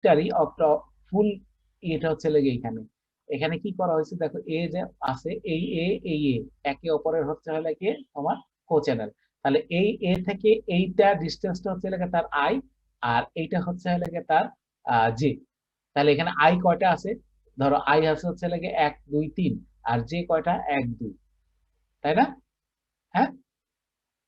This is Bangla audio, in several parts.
প্রত্যেকটারই একটা ফুল এটা হচ্ছে লেগে এখানে এখানে কি করা হয়েছে দেখো, এ যে আছে এই এ এই এ একে অপরের হচ্ছে হলে কি তোমার কোচ্যানেল। তাহলে এই এ থেকে এইটা ডিস্টেন্সটা হচ্ছে লেগে তার আই, আর এইটা হচ্ছে লেগে তার জে। তাহলে এখানে আই কয়টা আছে, ধরো আই আছে হচ্ছে লেগে 1 2 3, আর জে কয়টা 1 2, তাই না? হ্যাঁ,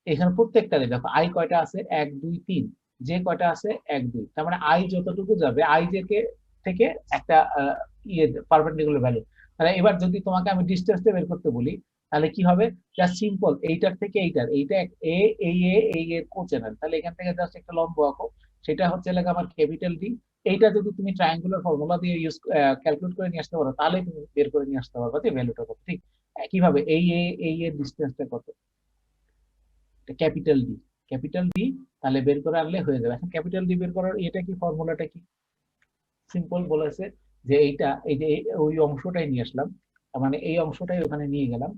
এখানে প্রত্যেকটারে দেখো আই কয়টা আছে 1 2 3, যে কয়টা আছে 1 2, তার মানে আই যতটুকু যাবে আই যে কে থেকে একটা ইয়ে পারপেন্ডিকুলার ভ্যালু। তাহলে এবার যদি তোমাকে আমি ডিসটেন্সটা বের করতে বলি, তাহলে কি হবে, জাস্ট সিম্পল এইটার থেকে এইটার এইটা এ এই এ এই এর কোচ্যানেল, তাহলে এখান থেকে জাস্ট একটা লম্ব আঁকো, সেটা হচ্ছে লাগে আমার ক্যাপিটাল ডি। এইটা যদি তুমি ট্রায়াঙ্গুলার ফর্মুলা দিয়ে ইউজ ক্যালকুলেট করে নিয়ে আসতে পারো, তাহলে তুমি বের করে নিয়ে আসতে পারবে যে ভ্যালুটা কত। ঠিক একইভাবে এই এর ডিসটেন্সটা কত, ক্যাপিটাল ডি, ক্যাপিটাল ডি, তাহলে বের করে আনলে হয়ে যাবে। এখন ক্যাপিটাল ডি বের করার এটা কি ফর্মুলাটা কি, সিম্পল বলেছে যে এইটা এই যে ওই অংশটাই নিয়ে আসলাম, তার মানে এই অংশটাই ওখানে নিয়ে গেলাম,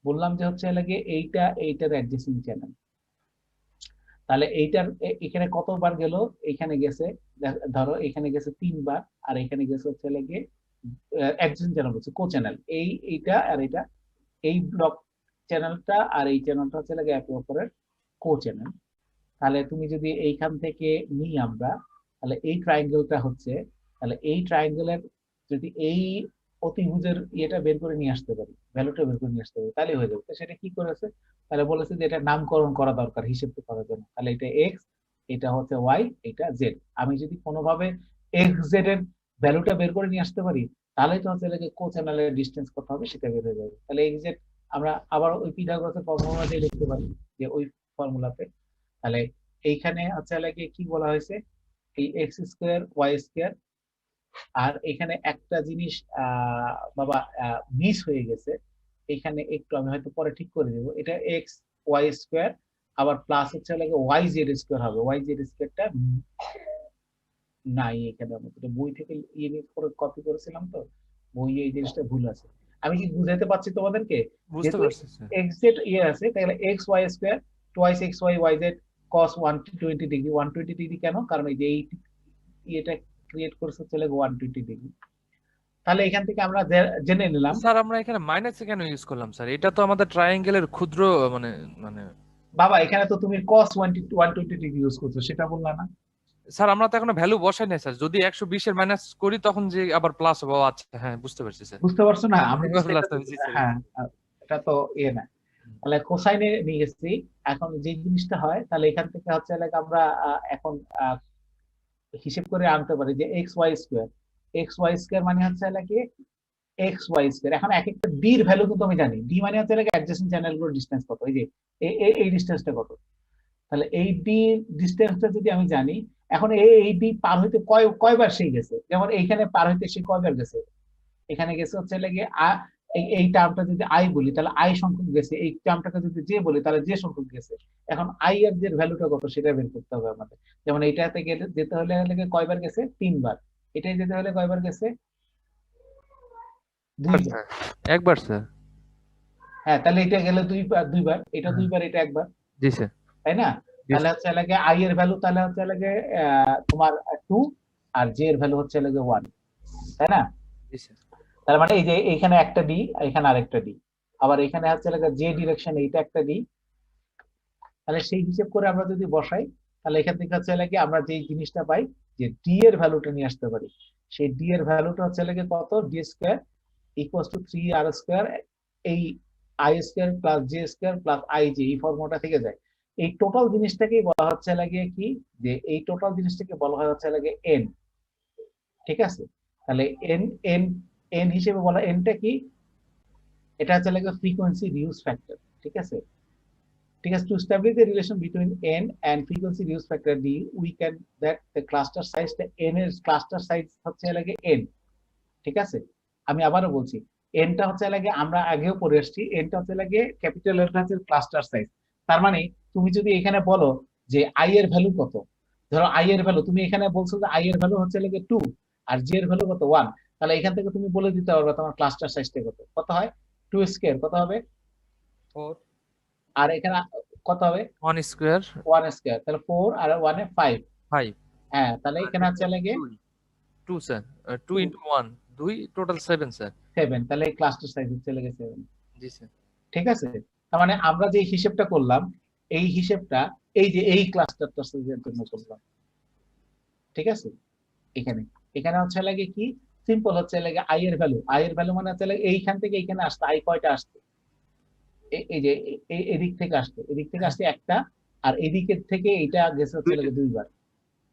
বললাম যে হচ্ছে লাগে এইটা এইটার অ্যাডজেসিং চ্যানেল। তাহলে এইটার এখানে কতবার গেল, এখানে গেছে ধরো এখানে গেছে 3 বার, আর এখানে গেছে হচ্ছে লাগে অ্যাডজেসিং চ্যানেল হচ্ছে কো চ্যানেল, এইটা আর এটা, এই ব্লক চ্যানেলটা আর এই চ্যানেলটা হচ্ছে লাগে একে অপরের কো চ্যানেল। তাহলে তুমি যদি এইখান থেকে নিই আমরা, তাহলে এই ট্রায়াঙ্গেলটা হচ্ছে, তাহলে এই ট্রায়াঙ্গেলের যদি এই অতিভুজের ইয়েটা বের করে নিয়ে আসতে পারি, ভ্যালুটা বের করে নিয়ে আসতে পারি, তাহলে হয়ে যাবে। তো সেটা কি করেছে, তাহলে বলেছে যে এটা নামকরণ করা দরকার হিসেব করার জন্য। তাহলে এটা এক্স, এটা হচ্ছে ওয়াই, এটা জেড। আমি যদি কোনোভাবে এক্স জেড এর ভ্যালুটা বের করে নিয়ে আসতে পারি, তাহলে তো হচ্ছে কো চ্যানেলের ডিস্টেন্স কত হবে সেটা বের হয়ে যাবে। তাহলে এক্স জেড আমরা আবার ওই পিথাগোরাসের ফর্মুলা দিয়ে লিখতে পারি, যে ওই ফর্মুলাতে। তাহলে এইখানে হচ্ছে লাগে কি বলা হয়েছে, এই এক্স স্কোয়ার ওয়াই স্কোয়ার। আর এখানে একটা জিনিস বাবা মিস হয়ে গেছে, এখানে একটু আমি হয়তো পরে ঠিক করে দেবো, এটা এক্স ওয়াই স্কোয়ার আবার প্লাস হচ্ছে লাগে ওয়াই জেড স্কোয়ার হবে, ওয়াই জেড স্কোয়ারটা নাই এখানে, আমি তো বই থেকে ইয়ে নিয়ে করে কপি করেছিলাম, তো বইয়ে এই জিনিসটা ভুল আছে। আমি কি বুঝাতে পারছি তোমাদেরকে, বুঝতে যেহেতু পারছি স্যার। এক্স জেড ইয়ে আছে, তাহলে x y square twice x y y z cos 120 degree, 120 degree কেন, কারণ এই যে এই ইয়েটা ক্রিয়েট করছে চলে 120 ডিগ্রি। তাহলে এখান থেকে আমরা জেনে নিলাম। স্যার আমরা এখানে মাইনাসে কেন ইউজ করলাম স্যার? এটা তো আমাদের ট্রায়াঙ্গেলের ক্ষুদ্র মানে মানে বাবা এখানে তো তুমি কস 120 ডিগ্রি ইউজ করছো, সেটা বললা না? স্যার আমরা তো এখনো ভ্যালু বসাই নাই স্যার, যদি 120 এর মাইনাস করি তখন যে আবার প্লাস হবে। ও আচ্ছা, হ্যাঁ বুঝতে পারছি স্যার। বুঝতে পারছো না, আমরা তো সেটা প্লাস তো, জি স্যার। হ্যাঁ এটা তো ইয়ে না। তাহলে কোসাইনে নিয়ে গেছি। এখন যে জিনিসটা হয়, তাহলে এখান থেকে হচ্ছে like আমরা এখন হিসেব করে আনতে পারি যে x y square, x y square মানে হচ্ছে কি এক্স ওয়াই স্কোয়ার। এখন এক একটা ডির ভ্যালু কিন্তু আমি জানি, ডি মানে হচ্ছে অ্যাডজেসেন্ট চ্যানেলগুলোর ডিসটেন্স কত, এই যে এই ডিসটেন্সটা কত। তাহলে এই ডি ডিসটেন্সটা যদি আমি জানি, এখন এই ডি পার হইতে কয়বার সেই গেছে, যেমন এইখানে পার হইতে সে কয়বার গেছে, এখানে গেছে হচ্ছে লাগে এই টার্মটা যদি আই বলি তাহলে আই সংখ্যক গেছে, এই টার্মটাকে যদি জে বলি তাহলে জে সংখ্যক গেছে। এখন আই এর যে ভ্যালুটা কত সেটা বের করতে হবে আমাদের। যেমন এইটাতে গেলে যেতে হলে কয়বার গেছে 3 বার, এটাই যেতে হলে কয়বার গেছে 2 বার। স্যার একবার স্যার। হ্যাঁ, তাহলে এটা গেলে 2 বার, এটা হ্যাঁ, 2 বার, এটা একবার, জি স্যার। তাই না? জি তাহলে স্যার। হচ্ছে লাগে আই এর ভ্যালু, তাহলে হচ্ছে লাগে তোমার 2, আর জে এর ভ্যালু হচ্ছে লাগে 1, তাই না? জি স্যার। তার মানে এই যে এখানে একটা ডি, এখানে আরেকটা ডি, আবার এখানে হচ্ছে লাগে যে ডিরেকশন এইটা একটা ডি। তাহলে সেই হিসেব করে আমরা যদি বসাই, তাহলে এখান থেকে হচ্ছে লাগে আমরা যে জিনিসটা পাই, যে ডি এর ভ্যালুটা নিয়ে আসতে পারি। সেই ডি এর ভ্যালুটা হচ্ছে লাগে কত, d square equal to 3 r square, এই i square plus j square plus i j, এই ফর্মুলাটা থেকে যায়। এই টোটাল জিনিসটাকেই বলা হচ্ছে লাগে কি, যে এই টোটাল জিনিসটাকে বলা হয় হচ্ছে লাগে এন। ঠিক আছে, তাহলে এন এন এন হিসেবে বলা, এনটা কি, এটা হচ্ছে লাগে ফ্রিকোয়েন্সি রিউজ ফ্যাক্টর। ঠিক আছে, ঠিক আছে, to establish the relation between n and frequency reduce factor d, we can that the cluster size, the n এর cluster size হচ্ছে লাগে n। ঠিক আছে, আমি আবারও বলছি, n টা হচ্ছে লাগে আমরা আগেও পড়ে আসছি, n টা হচ্ছে লাগে ক্যাপিটাল এর হচ্ছে ক্লাস্টার সাইজ। তার মানে তুমি যদি এখানে বলো যে i এর ভ্যালু কত, ধরো i এর ভ্যালু তুমি এখানে বলছো যে i এর ভ্যালু হচ্ছে লাগে 2, আর j এর ভ্যালু কত 1, তাহলে এখান থেকে তুমি বলে দিতে পারবে তোমার ক্লাস্টার সাইজটা কত, কত হয় 2 স্কয়ার কত হবে, 4 আর এখানে কত হবে 1 স্কয়ার 1 স্কয়ার, তাহলে 4 আর 1 এ 5। 5 হ্যাঁ, তাহলে আর এখানে এটা হচ্ছে লাগে 2। 2 স্যার, 2 into 1 2 টোটাল 7 স্যার। 7, তাহলে এই ক্লাসটার সাইজ হচ্ছে লাগে 7। জি স্যার। ঠিক আছে, তার মানে আমরা যে হিসেবটা করলাম এই হিসেবটা এই যে এই ক্লাস্টারটার সাইজের জন্য করলাম। ঠিক আছে, এখানে এখানে হচ্ছে লাগে কি সিম্পল হচ্ছে লাগে আই এর ভ্যালু, আই এর ভ্যালু মানে হচ্ছে লাগে এইখান থেকে এইখানে আসছে আই কয়টা আসছে, এই যে এদিক থেকে আসছে, এদিক থেকে আসছে একটা, আর এদিকের থেকে এইটা গেছে হচ্ছে লাগে দুইবার,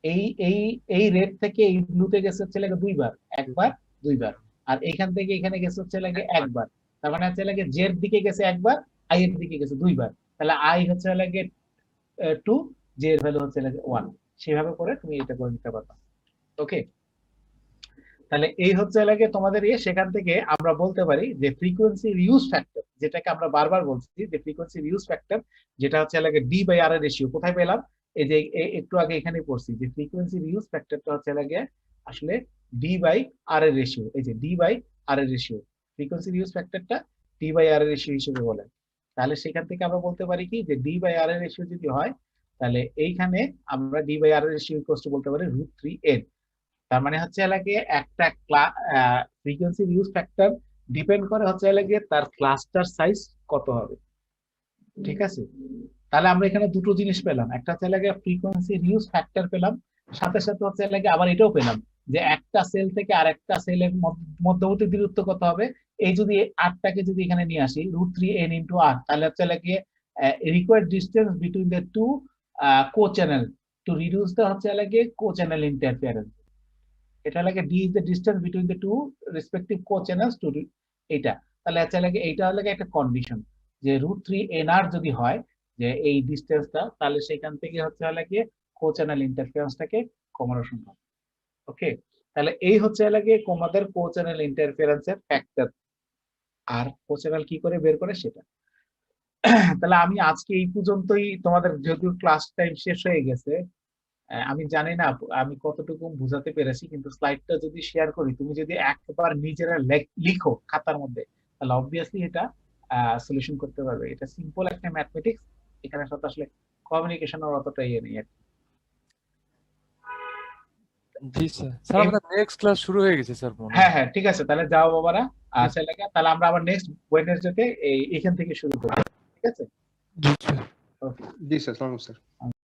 এই এই এই রেড থেকে এই ব্লুতে গেছে হচ্ছে লাগে দুইবার, একবার দুইবার, আর এইখান থেকে এখানে গেছে হচ্ছে লাগে একবার, তার মানে হচ্ছে লাগে জেড দিকে গেছে একবার, আই এর দিকে গেছে দুইবার, তাহলে আই হচ্ছে লাগে 2, জে এর ভ্যালু হচ্ছে লাগে 1, সেভাবে করে তুমি এটা করে নিতে পারবা। ওকে, তাহলে এই হচ্ছে লাগে তোমাদের সেখান থেকে আমরা বলতে পারি যে ফ্রিকোয়েন্সি রিউজ ফ্যাক্টর, যেটাকে আমরা বারবার বলছি যে ফ্রিকোয়েন্সি রিউজ ফ্যাক্টর, যেটা হচ্ছে লাগে ডি বাই আর এর রেশিও, কোথায় পেলাম, এই যে একটু আগে এখানে পড়ছি যে ফ্রিকোয়েন্সি রিউজ ফ্যাক্টরটা হচ্ছে লাগে আসলে ডি বাই আর এর রেশিও, এই যে ডি বাই আর এর রেশিও, ফ্রিকোয়েন্সি রিউজ ফ্যাক্টরটা ডি বাই আর এর রেশিও হিসেবে বলে। তাহলে সেখান থেকে আমরা বলতে পারি কি যে ডি বাই আর এর রেশিও যদি হয়, তাহলে এইখানে আমরা ডি বাই আর এর রেশিও ইকুয়ালস টু বলতে পারি √3n। তার মানে হচ্ছে লাগে একটা ফ্রিকোয়েন্সি রিউজ ফ্যাক্টর ডিপেন্ড করে হচ্ছে লাগে তার ক্লাস্টার সাইজ কত হবে। ঠিক আছে, তাহলে আমরা এখানে দুটো জিনিস পেলাম, একটা হচ্ছে লাগে ফ্রিকোয়েন্সি রিউজ ফ্যাক্টর পেলাম, সাথে সাথে হচ্ছে লাগে আবার এটাও পেলাম যে একটা সেল থেকে আরেকটা সেলের মধ্যবর্তী দূরত্ব কত হবে। এই যদি আরটাকে যদি এখানে নিয়ে আসি √3n ইন্টু আর, তাহলে হচ্ছে লাগে required distance between the two co channel to reduce the হচ্ছে লাগে কো চ্যানেল ইন্টারফিয়ারেন্স। এটা লাগে d is the distance between the two respective co-channels to এটা, তাহলে আচ্ছা লাগে এইটা হলো একটা কন্ডিশন যে √3nr যদি হয় যে এই ডিসটেন্সটা, তাহলে সেখান থেকে হচ্ছে লাগে কো-চ্যানেল ইন্টারফারেন্সটাকে কমানো সম্ভব। ওকে, তাহলে এই হচ্ছে লাগে তোমাদের কো-চ্যানেল ইন্টারফারেন্সের ফ্যাক্টর, আর কো-চ্যানেল কি করে বের করে সেটা। তাহলে আমি আজকে এই পর্যন্তই, তোমাদের যেহেতু ক্লাস টাইম শেষ হয়ে গেছে, আমি জানি না আমি কতটুকু বুঝাতে পেরেছি, কিন্তু স্লাইডটা যদি শেয়ার করি, তুমি যদি একবার নিজেরা লিখো খাতার মধ্যে, তাহলে অবভিয়াসলি এটা সলিউশন করতে পারবে। এটা সিম্পল একটা ম্যাথমেটিক্স, এখানে সাথে আসলে কমিউনিকেশনের অতটা ইয়ে নেই। জি স্যার। স্যার আমাদের নেক্সট ক্লাস শুরু হয়ে গেছে স্যার মনে হয়। হ্যাঁ হ্যাঁ, ঠিক আছে, তাহলে যাও বাবারা। আচ্ছা লাগে, তাহলে আমরা আবার নেক্সট ওয়েডনেসডেতে এখান থেকে শুরু করব। ঠিক আছে, জি স্যার। ওকে। জি স্যার, আসসালামু আলাইকুম স্যার।